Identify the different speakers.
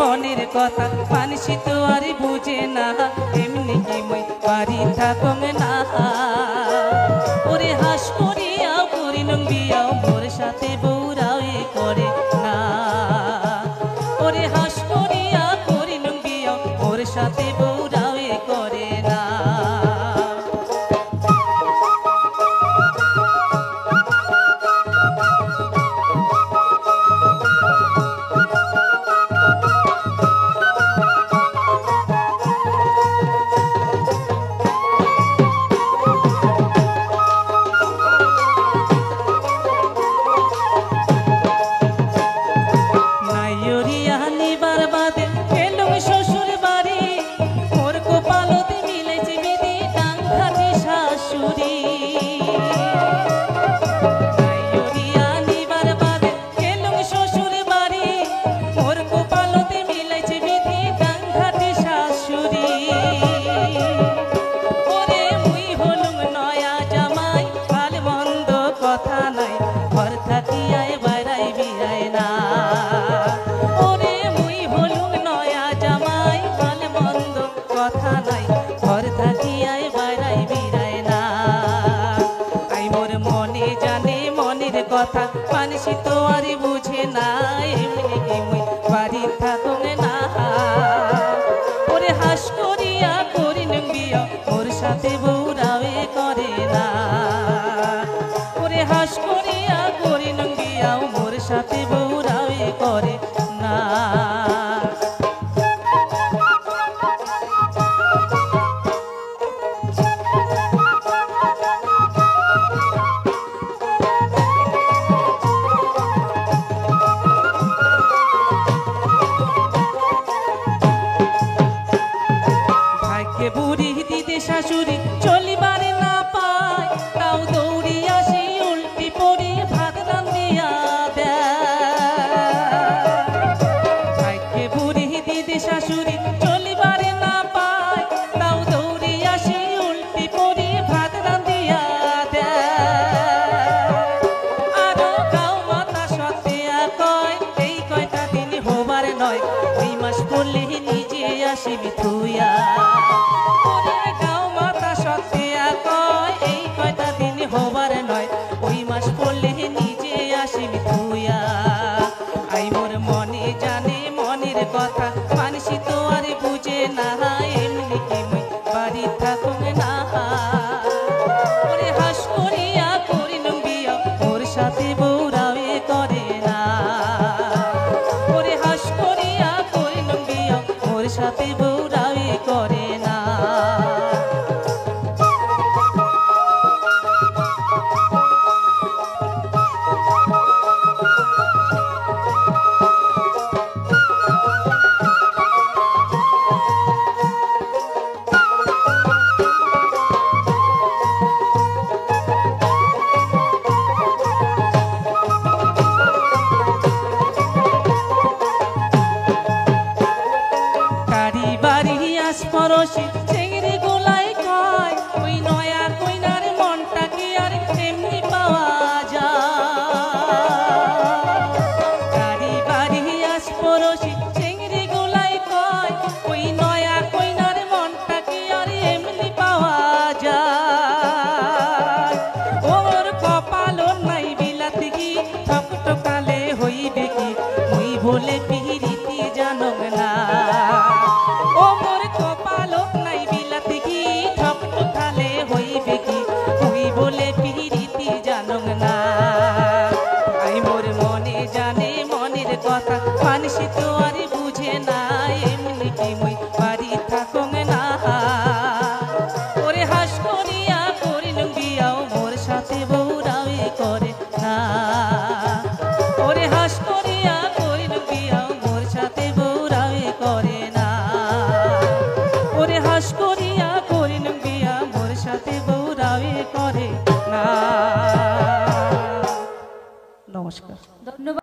Speaker 1: মনের কথা মানুষ তো আর বুঝে না, এমনি কি মই বাড়ি থাকুম না। ওরে হাস করিয়া করিলুম বিয়াও, মোর সাথে বউরাও এ করে না। ওরে হাস করিয়া করিলুম বিয়াও, মোর সাথে বউরাও এ করে না। কথা মানুষ তো আর বুঝে না, এমনি কি মই বাড়ি থাকুম না। ওরে হাস করিয়া করিলুম বিয়া, মোর সাথে বউরাও এ করে না। ওরে হাস করিয়া করিলুম বিয়া, মোর সাথে বউরাও এ করে না। বুড়ি দিদি শাশুড়ি চলিবার না পায়, তাও দৌড়িয়া সেই উল্টি পড়ি ভাত রান্ধিয়া দেয়। বুড়ি দিদি শাশুড়ি চলিবার না পায়, তাও দৌড়িয়া সেই উল্টি পড়ি ভাত রান্ধিয়া দেয়। আরো গাও মাতা সতিয়া কয়, এই কয়টা দিন হবার নয়, 2 মাস পড়লে নিজে আসিবি থুইয়া। হবার নয়, 2 মাস পড়লে নিজে আসিবি থুইয়া। আই মোর মনে জানে মনের কথা মানুষ তো আর বুঝে না, এমনি কি মই বাড়ি থাকুম না। ওরে হাস করিয়া করিলুম বিয়া, মোর সাথে বউরাও এ করে না। ওরে হাস করিয়া করিলুম বিয়া, মোর সাথে বউরাও এ করে না। পরশি চেংড়ি গোলাই কয়, ওই নয়া কইনার মনটা কি আর এমনি পাওয়া যায়। বাড়ি আস পরশি চেংড়ি গোলাই কয়, ওই নয়া কইনার মনটা কি আর এমনি পাওয়া যায়। ওর কপালও নাই বিলাতি কি, ঠকঠকালে হইবে কি, মুই বলে পিরিতি জানক না। বলে পিরিতি জানং না। আই মোর মনে জানে মনের কথা মানুষ তো আর বুঝে না, এমনি কি মই বাড়ি থাকুম না। ওরে হাস করিয়া করিলুম বিয়াও, মোর সাথে বউরাও এ করে না। ওরে হাস করিয়া করিলুম বিয়াও, মোর সাথে বউরাও এ করে না। ওরে হাস করিয়া করিলুম বিয়া, মোর সাথে বউরাও এ করে না। নমস্কার।
Speaker 2: ধন্যবাদ।